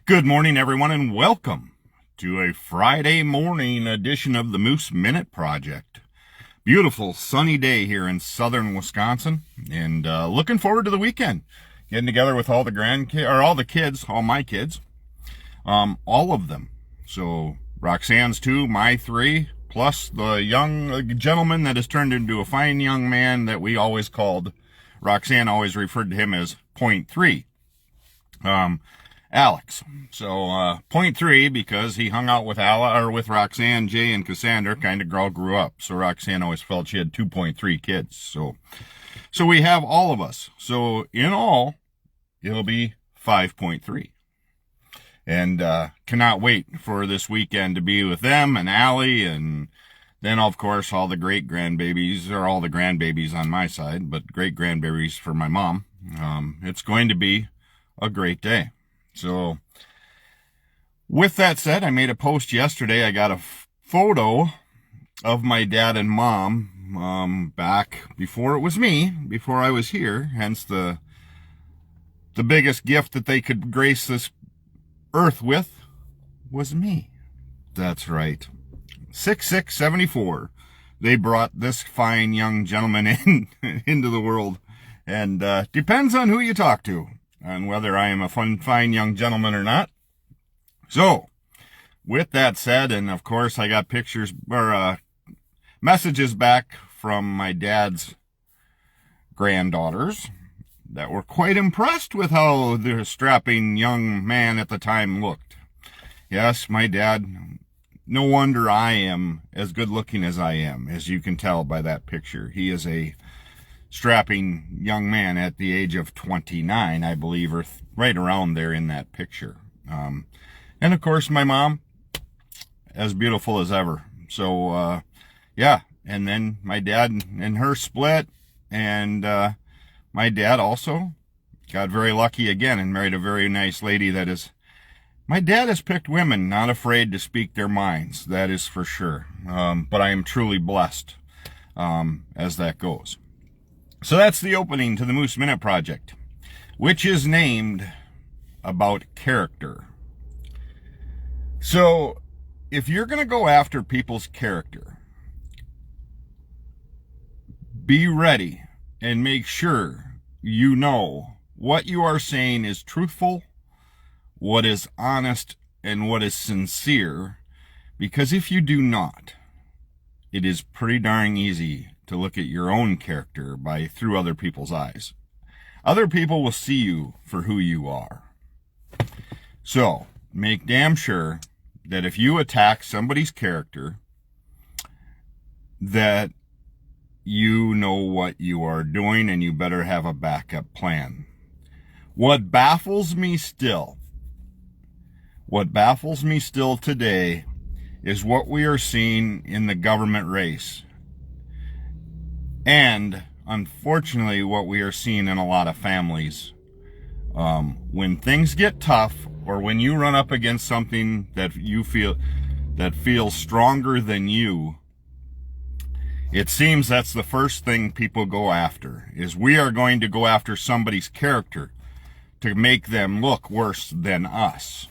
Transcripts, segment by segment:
Good morning, everyone, and welcome to a Friday morning edition of the Moose Minute Project. Beautiful sunny day here in southern Wisconsin, and looking forward to the weekend. Getting together with all the all my kids, all of them. So Roxanne's two, my three, plus the young gentleman that has turned into a fine young man that we always called. Roxanne always referred to him as point three. Alex. So, point three, because he hung out with with Roxanne, Jay, and Cassandra, kind of all grew up. So Roxanne always felt she had 2.3 kids. So we have all of us. So in all, it'll be 5.3. And, cannot wait for this weekend to be with them and Allie, and then, of course, all the great-grandbabies, or all the grandbabies on my side, but great-grandbabies for my mom. It's going to be a great day. So, with that said, I made a post yesterday. I got a photo of my dad and mom, back before it was me, before I was here. Hence the biggest gift that they could grace this earth with was me. That's right. 6'6", they brought this fine young gentleman into the world. And, depends on who you talk to, and whether I am a fine young gentleman or not. So, with that said, and of course I got pictures, or messages back from my dad's granddaughters that were quite impressed with how the strapping young man at the time looked. Yes, my dad, no wonder I am as good looking as I am, as you can tell by that picture. He is a strapping young man at the age of 29, I believe, or right around there in that picture. And of course, my mom, as beautiful as ever. So, yeah. And then my dad and her split, and my dad also got very lucky again and married a very nice lady that is... My dad has picked women not afraid to speak their minds, that is for sure. But I am truly blessed as that goes. So that's the opening to the Moose Minute Project, which is named about character. So, if you're going to go after people's character, be ready and make sure you know what you are saying is truthful, what is honest, and what is sincere, because if you do not, it is pretty darn easy to look at your own character through other people's eyes. Other people will see you for who you are. So, make damn sure that if you attack somebody's character, that you know what you are doing, and you better have a backup plan. What baffles me still today is what we are seeing in the government race. And, unfortunately, what we are seeing in a lot of families. When things get tough, or when you run up against something that feels stronger than you, it seems that's the first thing people go after, is we are going to go after somebody's character to make them look worse than us.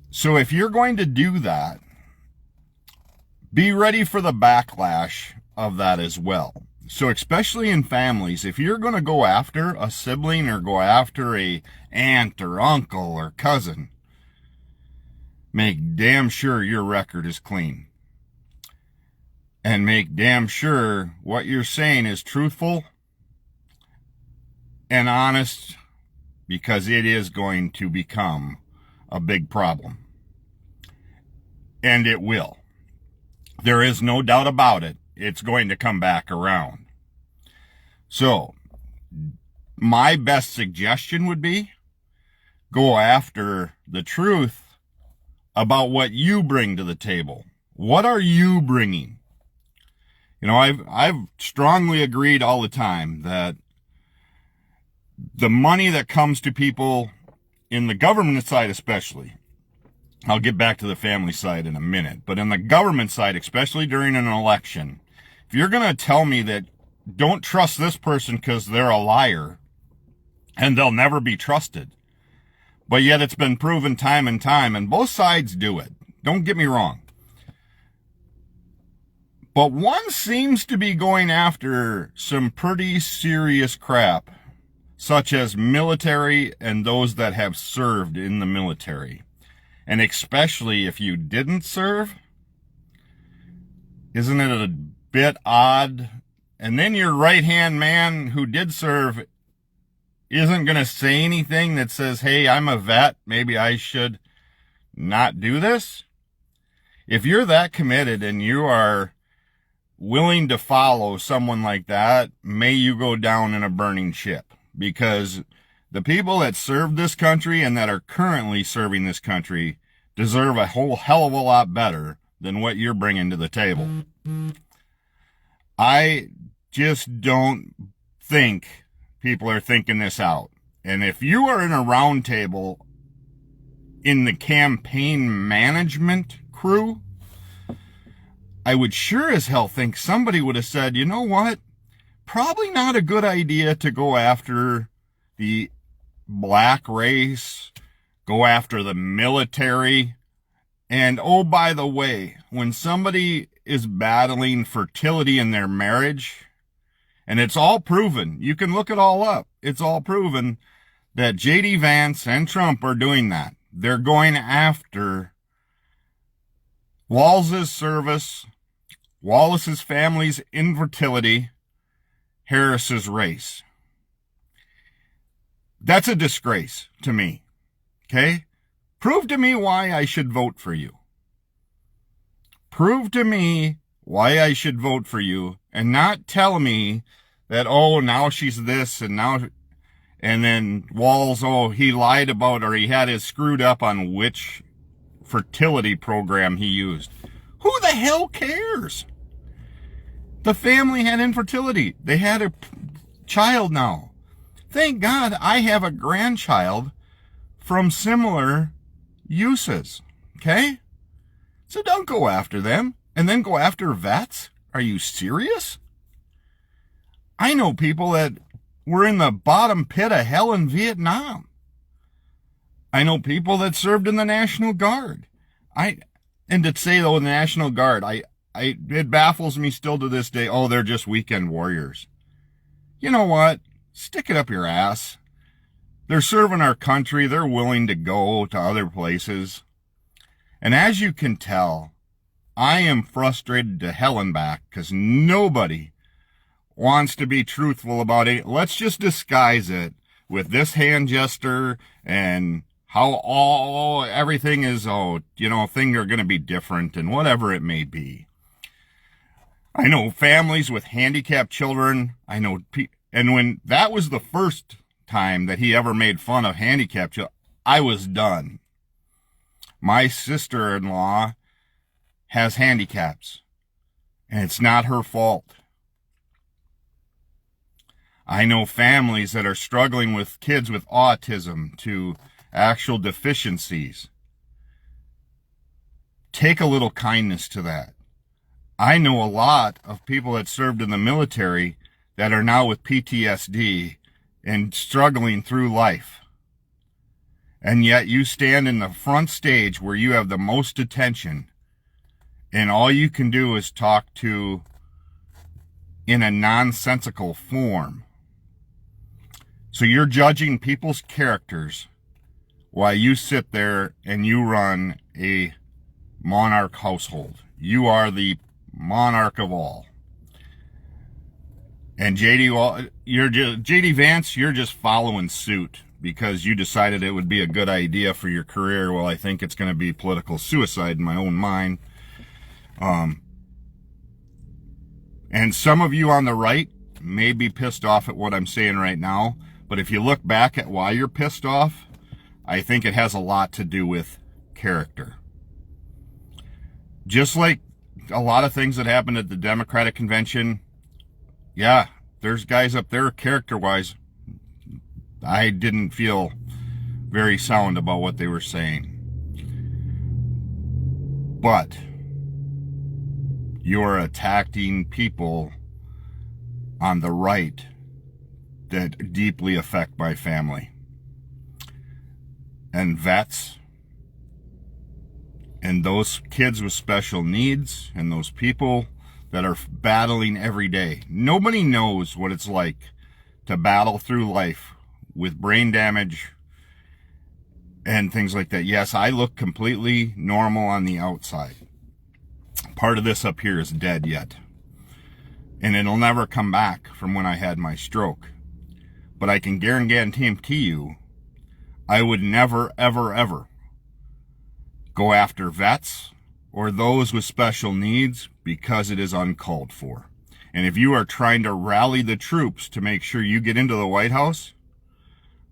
So if you're going to do that, be ready for the backlash of that as well. So especially in families, if you're going to go after a sibling or go after a aunt or uncle or cousin, make damn sure your record is clean. And make damn sure what you're saying is truthful and honest, because it is going to become a big problem. And it will. There is no doubt about it. It's going to come back around. So, my best suggestion would be, go after the truth about what you bring to the table. What are you bringing? You know, I've strongly agreed all the time that the money that comes to people in the government side especially, I'll get back to the family side in a minute, but in the government side, especially during an election, if you're going to tell me that don't trust this person because they're a liar and they'll never be trusted, But yet it's been proven time and time, and both sides do it. Don't get me wrong. But one seems to be going after some pretty serious crap, such as military and those that have served in the military. And especially if you didn't serve, isn't it a bit odd? And then your right-hand man who did serve isn't going to say anything that says, hey, I'm a vet, maybe I should not do this? If you're that committed and you are willing to follow someone like that, may you go down in a burning ship. Because the people that served this country and that are currently serving this country deserve a whole hell of a lot better than what you're bringing to the table. I just don't think people are thinking this out. And if you are in a round table in the campaign management crew, I would sure as hell think somebody would have said, you know what? Probably not a good idea to go after the black race, go after the military. And oh, by the way, when somebody is battling fertility in their marriage, and it's all proven, you can look it all up, it's all proven that J.D. Vance and Trump are doing that. They're going after Walz's service, Wallace's family's infertility, Harris's race. That's a disgrace to me. Okay? Prove to me why I should vote for you. Prove to me why I should vote for you, and not tell me that, oh, now she's this and now, and then Walls, oh, he lied about, or he had his screwed up on which fertility program he used. Who the hell cares? The family had infertility. They had a child now. Thank God I have a grandchild from similar uses. Okay? So don't go after them and then go after vets. Are you serious? I know people that were in the bottom pit of hell in Vietnam. I know people that served in the National Guard. And to say, though, the National Guard, it baffles me still to this day. Oh, they're just weekend warriors. You know what? Stick it up your ass. They're serving our country. They're willing to go to other places. And as you can tell, I am frustrated to hell and back because nobody wants to be truthful about it. Let's just disguise it with this hand gesture and how everything is, things are going to be different and whatever it may be. I know families with handicapped children. And when that was the first time that he ever made fun of handicapped children, I was done. My sister-in-law has handicaps, and it's not her fault. I know families that are struggling with kids with autism to actual deficiencies. Take a little kindness to that. I know a lot of people that served in the military that are now with PTSD and struggling through life. And yet you stand in the front stage where you have the most attention, and all you can do is talk to in a nonsensical form. So you're judging people's characters while you sit there and you run a monarch household. You are the monarch of all. And J.D. Vance, you're just following suit because you decided it would be a good idea for your career. Well, I think it's going to be political suicide in my own mind. And some of you on the right may be pissed off at what I'm saying right now, but if you look back at why you're pissed off, I think it has a lot to do with character. Just like a lot of things that happened at the Democratic convention, yeah, there's guys up there character-wise, I didn't feel very sound about what they were saying. But you're attacking people on the right that deeply affect my family. and vets and those kids with special needs and those people that are battling every day. Nobody knows what it's like to battle through life with brain damage and things like that. Yes, I look completely normal on the outside. Part of this up here is dead yet, and it'll never come back from when I had my stroke. But I can guarantee you, I would never, ever, ever go after vets or those with special needs because it is uncalled for. And if you are trying to rally the troops to make sure you get into the White House,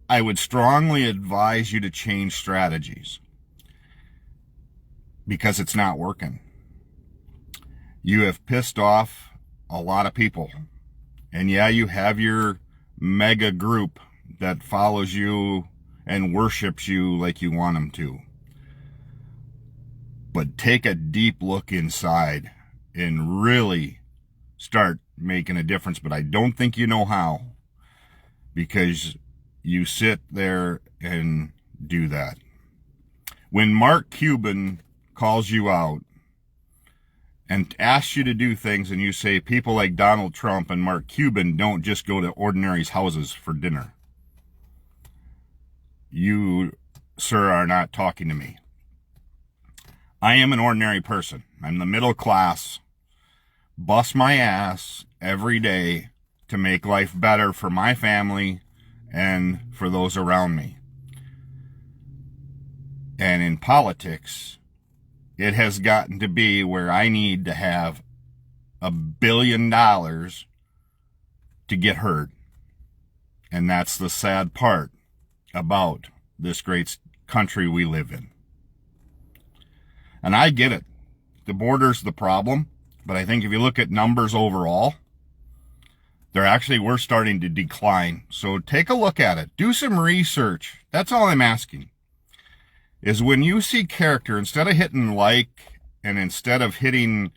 I would strongly advise you to change strategies because it's not working. You have pissed off a lot of people. And yeah, you have your mega group that follows you and worships you like you want them to. But take a deep look inside and really start making a difference. But I don't think you know how, because you sit there and do that. When Mark Cuban calls you out and asks you to do things, and you say people like Donald Trump and Mark Cuban don't just go to ordinaries' houses for dinner, you, sir, are not talking to me. I am an ordinary person. I'm the middle class, bust my ass every day to make life better for my family and for those around me. And in politics, it has gotten to be where I need to have $1 billion to get heard. And that's the sad part about this great country we live in. And I get it. The border's the problem. But I think if you look at numbers overall, we're starting to decline. So take a look at it. Do some research. That's all I'm asking. Is when you see character, instead of hitting like and instead of hitting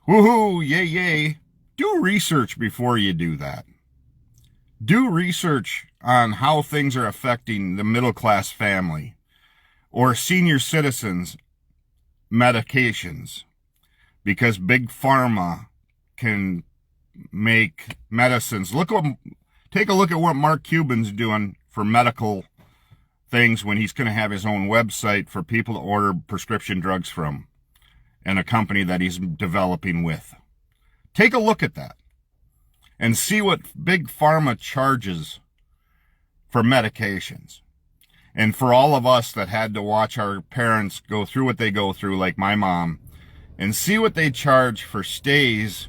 woohoo, yay, yay, do research before you do that. Do research on how things are affecting the middle class family or senior citizens' medications, because big pharma can make medicines. Take a look at what Mark Cuban's doing for medical things when he's going to have his own website for people to order prescription drugs from, and a company that he's developing with. Take a look at that and see what big pharma charges for medications. And for all of us that had to watch our parents go through what they go through, like my mom, and see what they charge for stays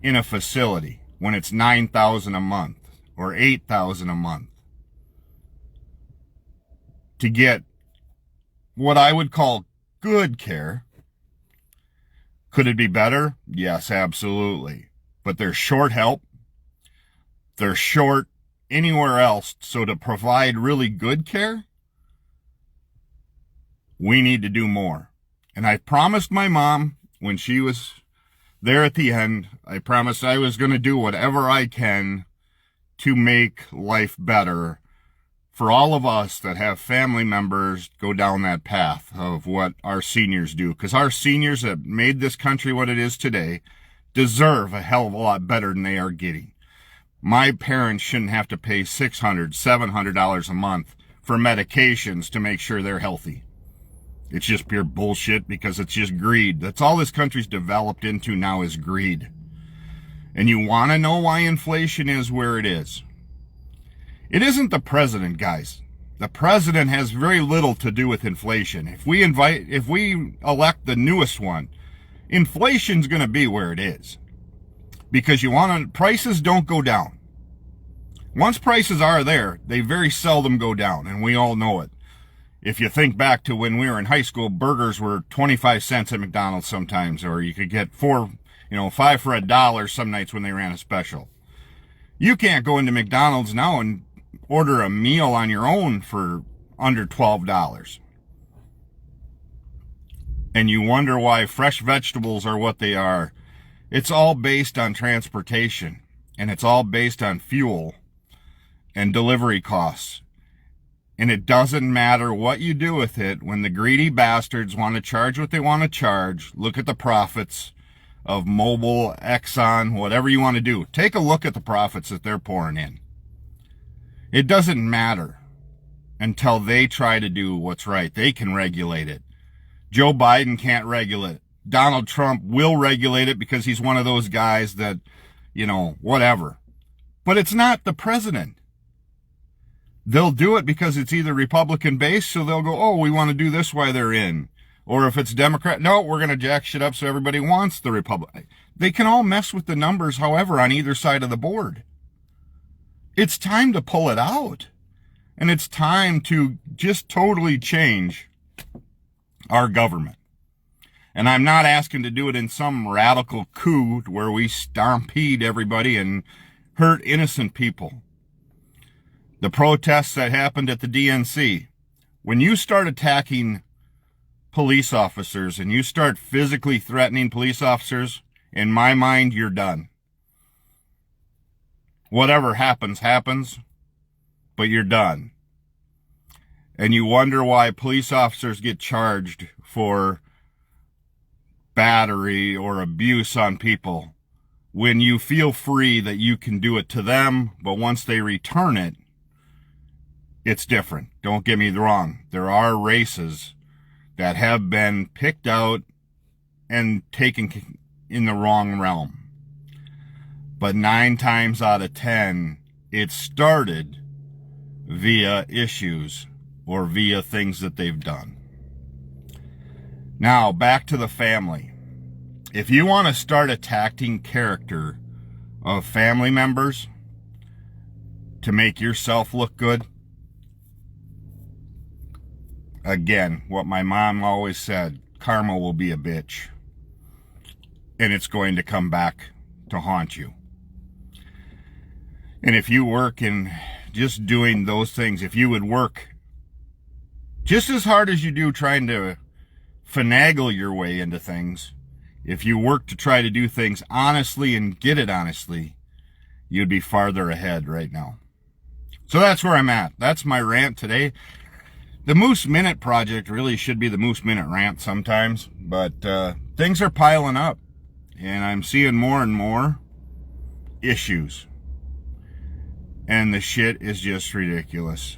in a facility when it's $9,000 a month or $8,000 a month to get what I would call good care. Could it be better? Yes, absolutely. But they're short help. They're short anywhere else. So to provide really good care, we need to do more. And I promised my mom when she was there at the end, I promised I was going to do whatever I can to make life better for all of us that have family members go down that path of what our seniors do. Because our seniors that made this country what it is today deserve a hell of a lot better than they are getting. My parents shouldn't have to pay $600, $700 a month for medications to make sure they're healthy. It's just pure bullshit, because it's just greed. That's all this country's developed into now, is greed. And you want to know why inflation is where it is? It isn't the president, guys. The president has very little to do with inflation. If we elect the newest one, inflation's going to be where it is. Because prices don't go down. Once prices are there, they very seldom go down, and we all know it. If you think back to when we were in high school, burgers were 25 cents at McDonald's sometimes, or you could get 5 for $1 some nights when they ran a special. You can't go into McDonald's now and order a meal on your own for under $12. And you wonder why fresh vegetables are what they are. It's all based on transportation, and it's all based on fuel and delivery costs. And it doesn't matter what you do with it. When the greedy bastards want to charge what they want to charge, look at the profits of Mobil, Exxon, whatever you want to do. Take a look at the profits that they're pouring in. It doesn't matter until they try to do what's right. They can regulate it. Joe Biden can't regulate it. Donald Trump will regulate it because he's one of those guys that, you know, whatever. But it's not the president. They'll do it because it's either Republican based, so they'll go, oh, we want to do this while they're in. Or if it's Democrat, no, we're going to jack shit up so everybody wants the Republican. They can all mess with the numbers, however, on either side of the board. It's time to pull it out. And it's time to just totally change our government. And I'm not asking to do it in some radical coup where we stampede everybody and hurt innocent people. The protests that happened at the DNC, when you start attacking police officers and you start physically threatening police officers, in my mind, you're done. Whatever happens, happens, but you're done. And you wonder why police officers get charged for battery or abuse on people when you feel free that you can do it to them, but once they return it, it's different. Don't get me wrong. There are races that have been picked out and taken in the wrong realm. But 9 times out of 10, it started via issues or via things that they've done. Now, back to the family. If you want to start attacking character of family members to make yourself look good, again, what my mom always said, karma will be a bitch. And it's going to come back to haunt you. And if you work in just doing those things, if you would work just as hard as you do trying to finagle your way into things, if you work to try to do things honestly and get it honestly, you'd be farther ahead right now. So that's where I'm at. That's my rant today. The Moose Minute Project really should be the Moose Minute rant sometimes, but things are piling up, and I'm seeing more and more issues, and the shit is just ridiculous.